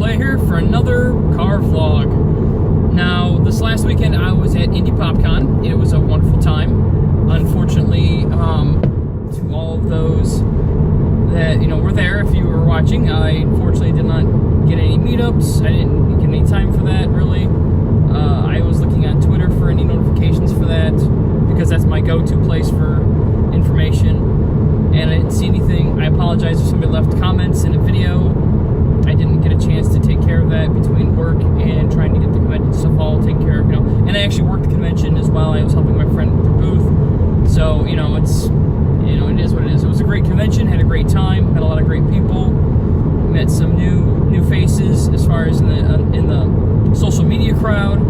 Clay here for another car vlog. Now, this last weekend I was at Indy PopCon. It was a wonderful time. Unfortunately, to all of those that were there, if you were watching, I unfortunately did not get any meetups. I didn't get any time for that, really. I was looking on Twitter for any notifications for that, because that's my go-to place for information, and I didn't see anything. I apologize if somebody left comments in a video. I didn't get a chance to take care of that between work and trying to get the convention stuff all taken care of, and I actually worked the convention as well. I was helping my friend with her booth, so, it is what it is. It was a great convention, had a great time, met a lot of great people, met some new faces as far as in the social media crowd,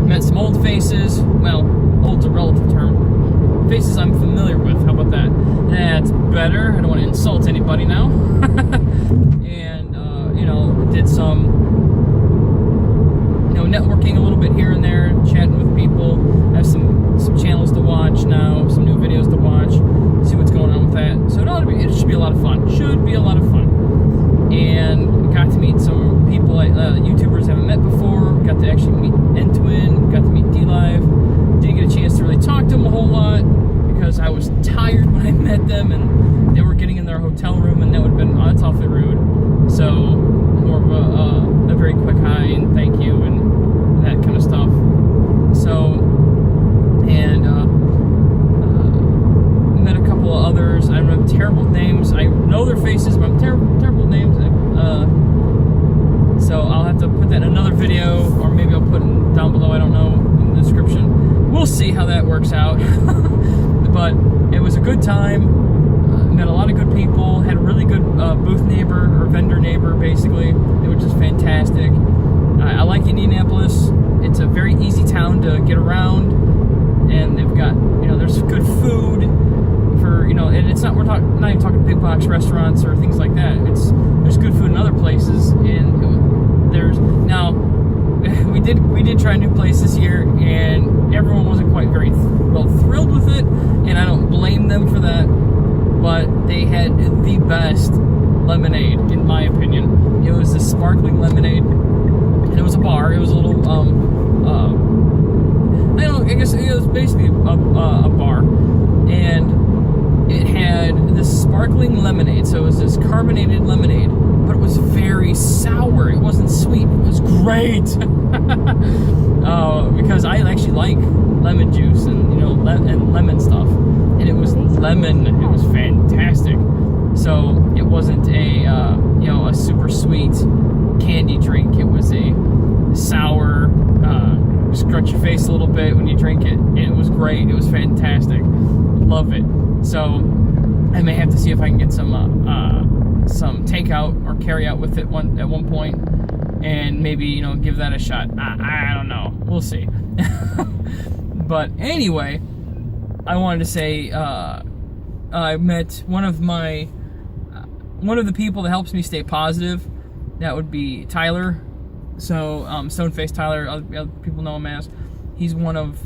met some old faces. Well, old's a relative term. Faces I'm familiar with, how about that? That's better. I don't want to insult anybody now. And, did some, networking a little bit here and there, chatting with people. I have some channels to watch now, some new videos to watch, see what's going on with that. So it should be a lot of fun. Should be a lot of fun. And got to meet some people YouTubers I haven't met before. Got to actually meet N-Twin, got to meet D-Live. Didn't get a chance to really talk to them a whole lot because I was tired when I met them and they were getting in their hotel room, and that would have been, that's awfully rude. So more of a very quick hi and thank you and that kind of stuff. So, and met a couple of others. I have terrible names. I know their faces, but I'm terrible names. So I'll have to put that in another video, or maybe I'll put it down below, I don't know, in the description. We'll see how that works out. But it was a good time. Met a lot of good people. Had a really good booth neighbor, or vendor neighbor, basically. It was just fantastic. I like Indianapolis. It's a very easy town to get around, and they've got, there's good food for, and it's not, not even talking big box restaurants or things like that. There's good food in other places, and now we did try a new place this year, and everyone wasn't quite very thrilled with it, and I don't blame them for that, but they had the best lemonade, in my opinion. It was a sparkling lemonade, and it was a bar. It was a little, I guess it was basically a bar, and it had this sparkling lemonade, so it was this carbonated lemonade, but it was very sour. It wasn't sweet. It was great. Because I actually like lemon juice and, and lemon stuff, and it was lemon. It was fantastic. So it wasn't a super sweet candy drink. It was a sour, scrunch your face a little bit when you drink it, and it was great. It was fantastic. Love it. So I may have to see if I can get some takeout or carry out with it at one point, and maybe give that a shot. I don't know. We'll see. But anyway, I wanted to say I met one of the people that helps me stay positive. That would be Tyler. So Stoneface Tyler, other people know him as. He's one of,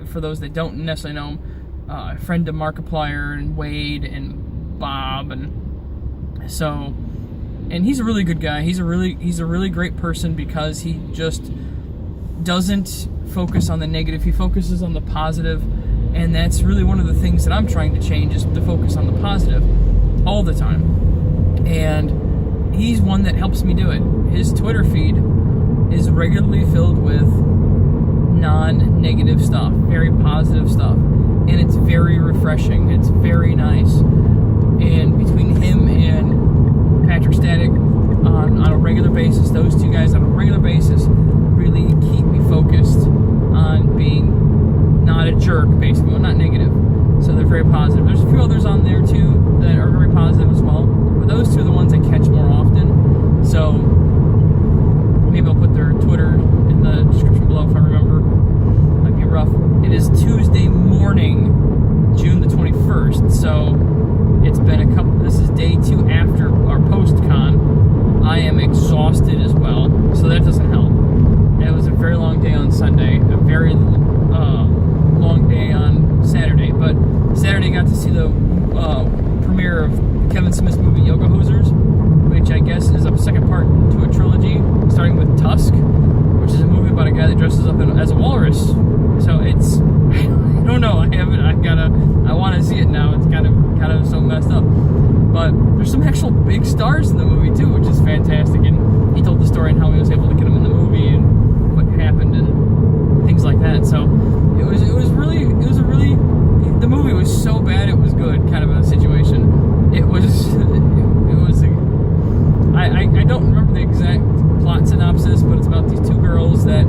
for those that don't necessarily know him, a friend of Markiplier and Wade and Bob, and so, and he's a really good guy. He's a really great person, because he just doesn't focus on the negative. He focuses on the positive, and that's really one of the things that I'm trying to change, is to focus on the positive all the time. And he's one that helps me do it. His Twitter feed is regularly filled with non-negative stuff, very positive stuff, and it's very refreshing. It's very nice. And between him and Patrick Static on a regular basis, those two guys on a regular basis really keep me focused on being not a jerk, basically, not negative. So they're very positive. There's a few others on there too that are very positive as well, but those two are the ones I catch more often. So maybe I'll put their Twitter in the description below if I remember. Might be rough. It is Tuesday morning, June the 21st, so it's been this is day 2 after our post-con. I am exhausted as well, so that doesn't help. It was a very long day on Sunday, a very long day on Saturday, but Saturday got to see the premiere of Kevin Smith's movie Yoga Hosers, which I guess is a second part to a trilogy. big stars in the movie too, which is fantastic. And he told the story and how he was able to get them in the movie and what happened and things like that. So it was a really the movie was so bad it was good kind of a situation. It was I don't remember the exact plot synopsis, but it's about these two girls that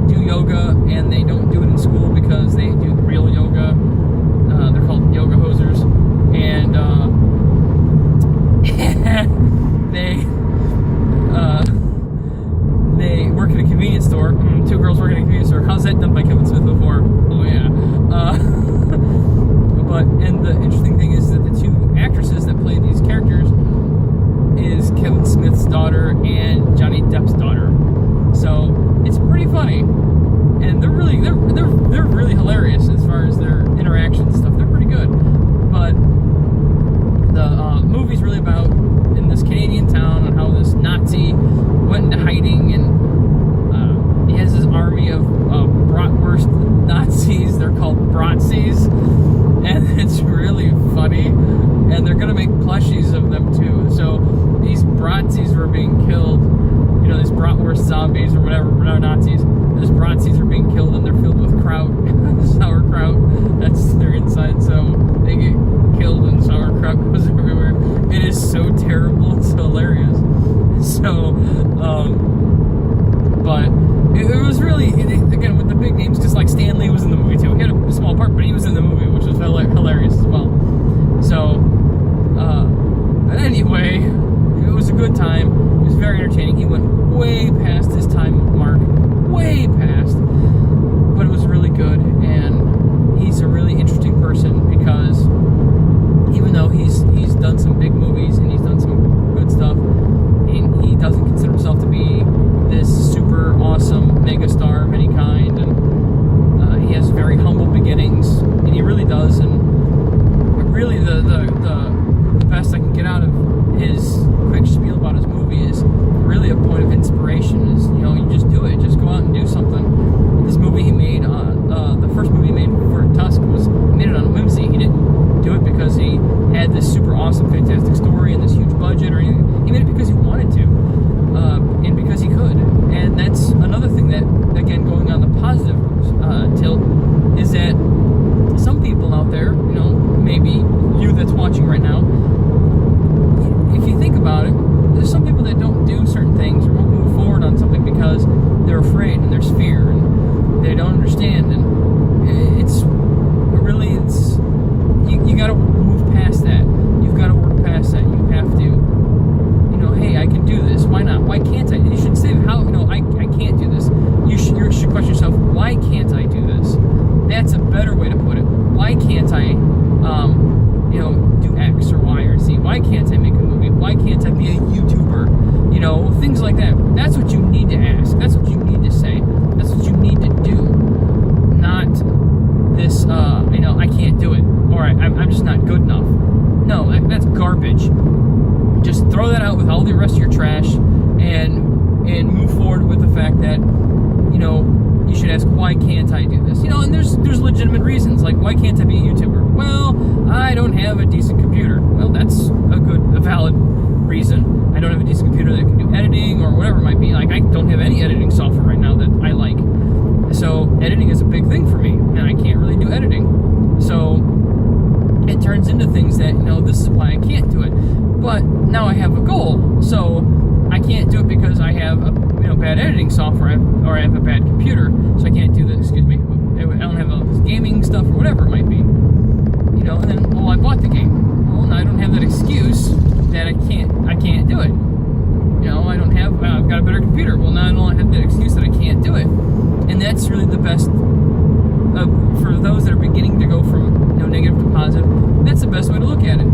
do yoga and they don't do it in school because they do real yoga. They're called yoga hosers, and they work at a convenience store. Two girls work at a convenience store. How's that done by Kevin Smith before? Oh yeah. And the interesting thing is that the two actresses that play these characters is Kevin Smith's daughter and Johnny Depp's daughter. So it's pretty funny, and they're really hilarious as far as their interactions and stuff. They're pretty good. But the movie's really about in this Canadian town and how this Nazi went into hiding, and he has this army of bratwurst Nazis. They're called Bratzies, and it's really funny. And they're gonna make plushies of them too. So these Bratzies were being killed. You know, these bratwurst zombies or whatever, Nazis. These Bratzies are being killed, and they're filled with kraut, sauerkraut. That's their inside. So they get killed, and sauerkraut goes everywhere. It is so terrible. It's hilarious. So, but it was really, again, with the big names, because like Stan Lee was in the movie too. He had a small part, but he was in the movie, which was hilarious as well. So, but anyway, it was a good time. It was very entertaining. He went way past his time mark, way past, but it was really good. And he's a really interesting person because even though he's done some big movies and he's done some good stuff, he doesn't consider himself to be this super awesome megastar of any kind, and he has very humble beginnings, and he really does. And really the best I can get out of his quick spiel about his movie is really a point of inspiration. Is, you know, you just do it, just go out and do something. This movie he made, the first movie he made for Tusk, he made it on whimsy. He didn't do it because he had this super awesome, fantastic story and this huge budget or anything. He made it because he wanted to, and because he could. And that's another thing that, again, going on the positive tilt, is that some people out there, you know, maybe you that's watching right now, if you think about it, there's some people that don't do certain things or won't move forward on something because they're afraid and there's fear and they don't understand. And it's you got to move past that. You've got to work past that. You have to, you know, hey, I can do this. Why not? Why can't I? You should say, how, you know, I can't do this. You should question yourself, why can't I do this? That's a better way to put it. Why can't I, you know, do X or Y or Z? Why can't I make a movie? Why can't I be a YouTuber? You know, things like that. That's what you need to ask. That's what you need to say. That's what you need to do. Not this, you know, I can't do it. Or I'm just not good enough. No, that's garbage. Just throw that out with all the rest of your trash and move forward with the fact that, you know, you should ask, why can't I do this? You know, and there's legitimate reasons, like, why can't I be a YouTuber? Well, I don't have a decent computer. Well, that's a valid reason. I don't have a decent computer that can do editing or whatever it might be. Like, I don't have any editing software right now that I like. So, editing is a big thing for me, and I can't really do editing. So, it turns into things that, you know, this is why I can't do it. But now I have a goal, so I can't do it because I have a, you know, bad editing software or I have a bad computer, so I can't do this. Excuse me. I don't have all this gaming stuff or whatever it might be. You know, and then, well, I bought the game. Well, now I don't have that excuse that I can't do it. You know, I've got a better computer. Well, now I don't have that excuse that I can't do it. And that's really the best for those that are beginning to go from, you know, negative to positive. That's the best way to look at it.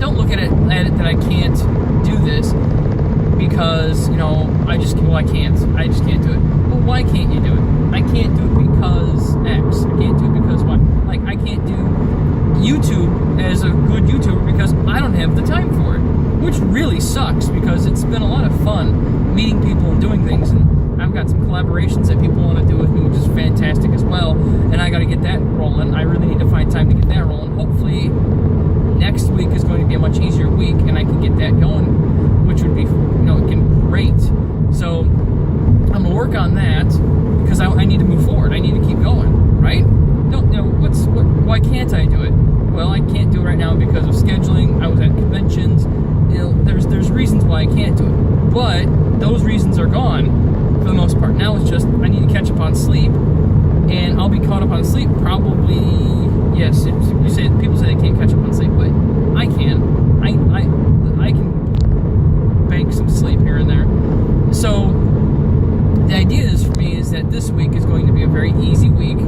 Don't look at it that I can't do this because, you know, I just can't do it. Well, why can't you do it? I can't do it because X. I can't do it because Y. Like, I can't do YouTube as a good YouTuber because I don't have the time for it, which really sucks because it's been a lot of fun meeting people and doing things, and I've got some collaborations that people want to do with me, which is fantastic as well, and I got to get that rolling. I really need to find time to get that rolling. Hopefully next week is going to be a much easier week, and I can get that going, which would be, again, great. So I'm gonna work on that because I need to move forward. I need to keep going, right? Why can't I do it? Well, I can't do it right now because of scheduling. I was at conventions. There's reasons why I can't do it, but those reasons are gone for the most part. Now it's just I need to catch up on sleep, and I'll be caught up on sleep probably. Yes, people say they can't catch up on sleep, but I can. I can bank some sleep here and there. So the idea is for me is that this week is going to be a very easy week.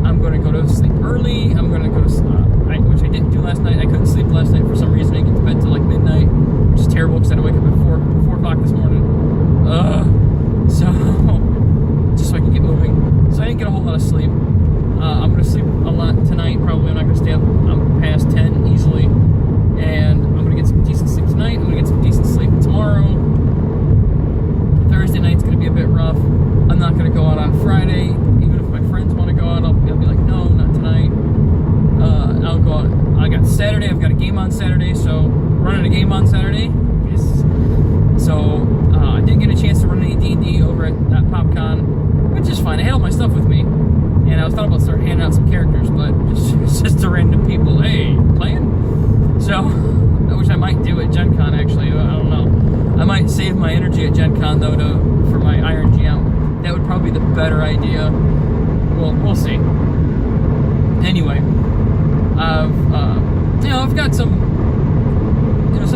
I'm going to go to sleep early. I'm going to go to which I didn't do last night. I couldn't sleep last night for some reason. I didn't get to bed till like midnight, which is terrible because I had to wake up at 4 o'clock this morning. So just so I can get moving. So I didn't get a whole lot of sleep. I'm going to sleep a lot tonight. Probably I'm not going to stay up past 10 easily. And I'm going to get some decent sleep tonight. I'm going to get some decent sleep tomorrow. Thursday night's going to be a bit rough. I'm not going to go out on Friday. Even if my friends want to go out, I'll be like, no, not tonight. I'll go out. I got Saturday. I've got a game on Saturday. So running a game on Saturday. Yes. So I didn't get a chance to run any D&D over at PopCon, which is fine. I had all my stuff with me. And I was thought about starting handing out some characters, but just to random people. Hey, playing? So, which I might do at Gen Con, actually. I don't know. I might save my energy at Gen Con, though, for my Iron GM. That would probably be the better idea. Well, we'll see. Anyway, I've got some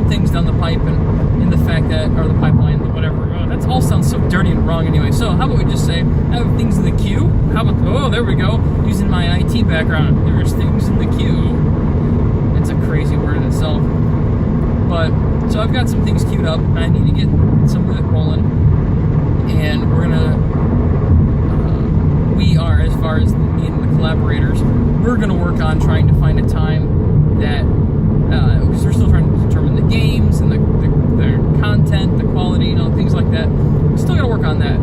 things down the pipe, and in the fact that, or the pipeline, whatever. That all sounds so dirty and wrong anyway. So how about we just say, I have things in the queue? How about, there we go. Using my IT background, there's things in the queue. It's a crazy word in itself. But, so I've got some things queued up. I need to get some of it rolling. And we're we are, as far as me and the collaborators, we're going to work on trying to find a time that, because we're still trying to determine the games and the content, the quality, things like that. We still got to work on that.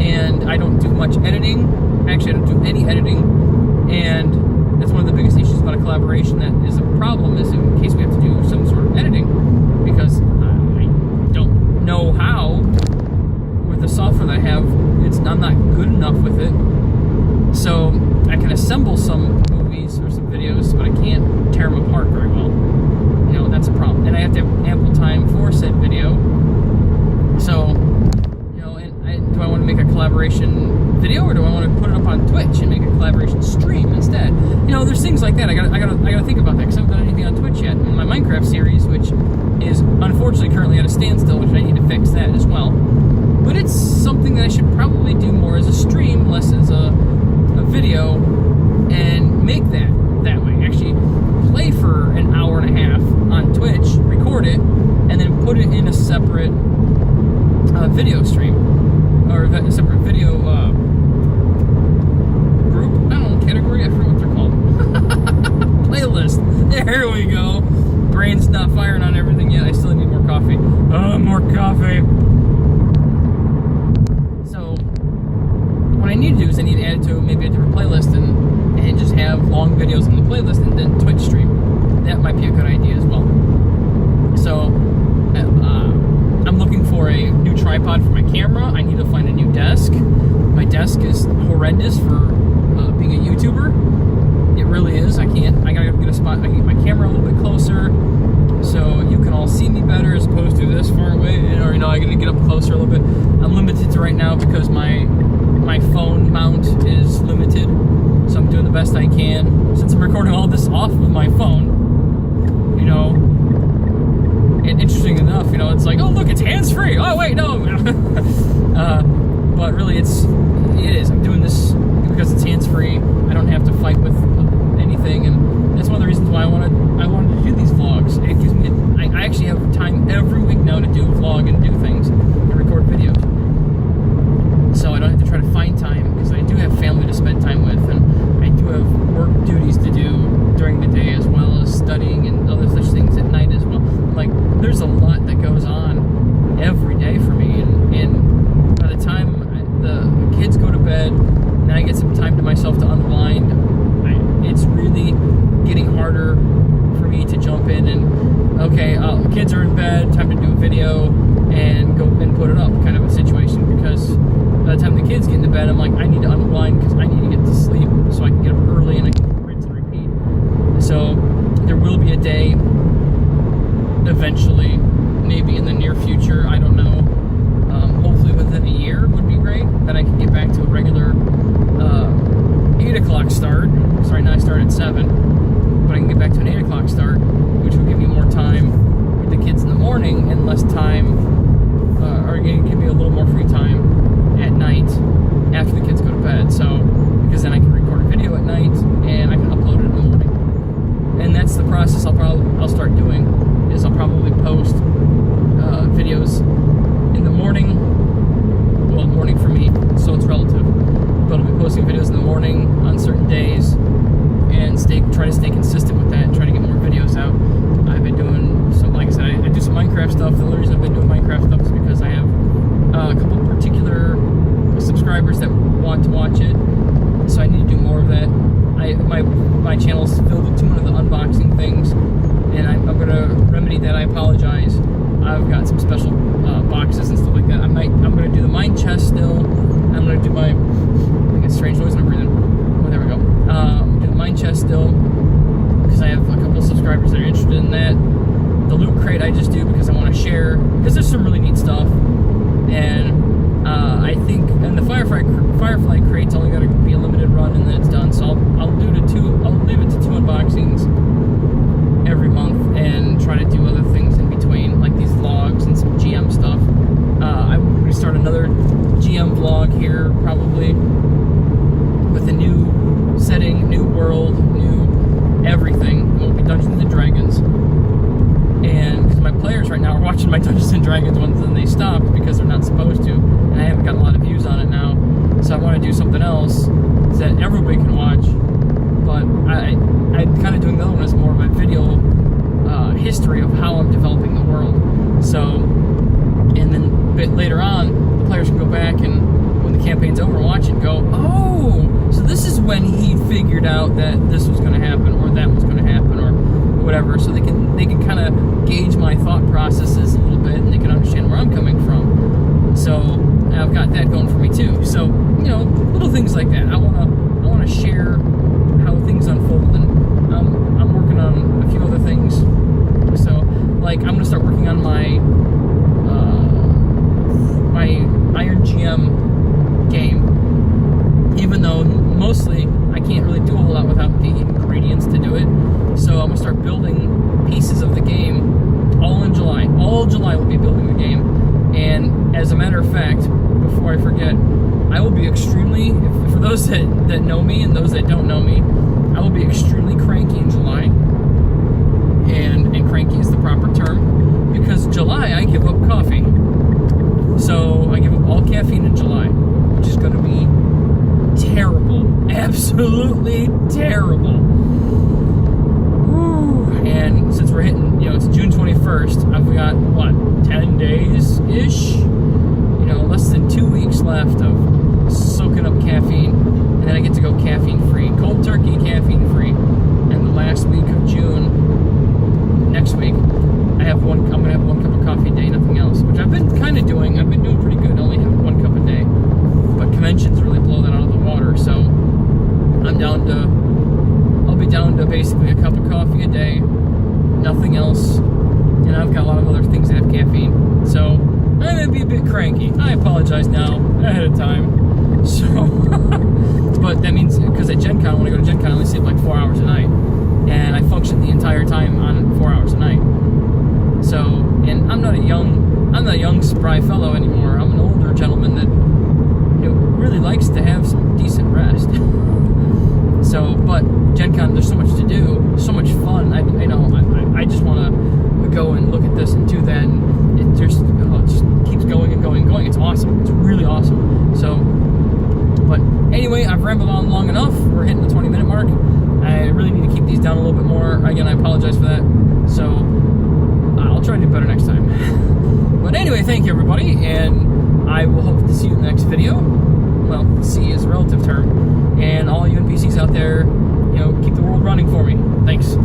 And I don't do much editing. Actually, I don't do any editing. And that's one of the biggest issues about a collaboration that is a problem, is in case we have to do some sort of editing. Because I don't know how. With the software that I have, I'm not good enough with it. So I can assemble some movies or some videos, but I can't tear them apart very well. That's a problem. And I have to have ample time for said video. So, do I want to make a collaboration video, or do I want to put it up on Twitch and make a collaboration stream instead? There's things like that. I gotta think about that, because I haven't done anything on Twitch yet. In my Minecraft series, which is unfortunately currently at a standstill, which I need to fix that as well. But it's something that I should probably do more as a stream, less as a video, and make that way. Actually, play for an hour and a half on Twitch, record it, and then put it in a separate video stream, or a separate video group. I don't know, category. I forget what they're called. Playlist. There we go. Brain's not firing on everything yet. I still need more coffee. More coffee. So what I need to do is I need to add it to maybe a different playlist and just have long videos in the playlist and then Twitch stream. That might be a good idea as well. So I'm looking for a new tripod for my camera. I need to find a new desk. My desk is horrendous for being a YouTuber. It really is. I gotta get a spot. I can get my camera a little bit closer so you can all see me better, as opposed to this far away. I gotta get up closer a little bit. I'm limited to right now because my phone mount is limited, so I'm doing the best I can. Since I'm recording all this off of my phone, and interesting enough, it's like, oh look, it's hands-free. Oh wait, no. But really, it is. I'm doing this because it's hands-free. I don't have to fight with anything, and that's one of the reasons why I wanted to do these vlogs. It gives me. I actually have time every week now to do a vlog and do things and record videos. So I don't have to try to find time, because I do have family to spend time with, and I do have work duties to do during the day, as well as studying and other such things at night as well. Like, there's a lot that goes on every day for me, and by the time the kids go to bed and I get some time to myself to unwind, it's really getting harder for me to video and go and put it up, kind of a situation, because by the time the kids get into bed, I'm like, I need to unwind because I need to get to sleep so I can get up early and I can rinse and repeat. So there will be a day eventually, maybe in the near future, I don't know, hopefully within a year would be great, that I can get back to a regular 8 o'clock start, because right now I start at 7, but I can get back to an 8 o'clock start, which would give me more time with the kids in the morning and less time, or give me a little more free time at night after the kids go to bed. So, because then I can record a video at night and I can upload it in the morning. And that's the process I'll start doing, is I'll probably post videos in the morning. Well, morning for me, so it's relative. But I'll be posting videos in the morning on certain days and try to stay consistent with that and try to get more videos out. I've been doing some, like I said, I do some Minecraft stuff. The only reason I've been doing Minecraft stuff is because I have a couple particular subscribers that want to watch it, so I need to do more of that. My channel's filled with too many of the unboxing things, and I'm going to remedy that. I apologize. I've got some special boxes and stuff like that. I'm going to do the mine chest still. I'm going to do my, I get strange noise when I'm breathing. Oh, there we go. I'm going to do the mine chest still, because I have a couple of subscribers that are interested in that. The loot crate I just do because I want to share, because there's some really neat stuff. And I think, and the Firefly crate's only got to be a limited run and then it's done. So I'll leave it to 2 unboxings every month and try to do other things in between, like these vlogs and some GM stuff. I'm going to start another GM vlog here, probably, with a new setting, new world, new everything. It won't be Dungeons and Dragons. And because my players right now are watching my Dungeons and Dragons ones, and they stopped because they're not supposed to, and I haven't got a lot of views on it now. So I want to do something else that everybody can watch. But I'm kind of doing the other one as more of a video history of how I'm developing the world. So, and then a bit later on, the players can go back and when the campaign's over, watch it and go, oh, so this is when he figured out that this was going to happen, or that was going to happen, or whatever. So they can kind of gauge my thought processes a little bit, and they can understand where I'm coming from. So I've got that going for me too. So, you know, little things like that. I wanna share how things unfold, and I'm working on a few other things. So, like, I'm gonna start working on my Iron GM game, even though mostly I can't really do a whole lot without the ingredients to do it. So I'm gonna start building pieces of the game all in July. All July we'll be building the game. And as a matter of fact, before I forget, I will be extremely, for those that know me and those that don't know me, I will be extremely cranky in July. And cranky is the proper term, because July I give up coffee. So I give up all caffeine in July, which is going to be terrible. Absolutely terrible. Whew. And since we're hitting, you know, it's June 21st, I've got, what, 10 days-ish? You know, less than 2 weeks left of soaking up caffeine, and then I get to go caffeine-free. Cold turkey, caffeine-free. And the last week of June, next week, I'm going to have 1 cup of coffee a day, nothing else, which I've been kind of doing. I've been doing pretty good, only having 1 cup a day. But conventions really blow that out of the water, so I'll be down to basically a cup of coffee a day, nothing else, and I've got a lot of other things that have caffeine. So I'm going to be a bit cranky. I apologize now, ahead of time. So, but that means, because at Gen Con, when I go to Gen Con, I only sleep like 4 hours a night, and I function the entire time on 4 hours a night. So, and I'm not a young spry fellow anymore. I'm an older gentleman that, you know, really likes to have some decent rest. So, but Gen Con, there's so much to do, so much fun. I just want to go and look at this and do that, and it just keeps going and going and going. It's awesome. It's really awesome. So, but anyway, I've rambled on long enough. We're hitting the 20-minute mark. I really need to keep these down a little bit more. Again, I apologize for that. So, I'll try to do better next time. But anyway, thank you, everybody, and I will hope to see you in the next video. Well, see is a relative term. And all you NPCs out there, you know, keep the world running for me. Thanks.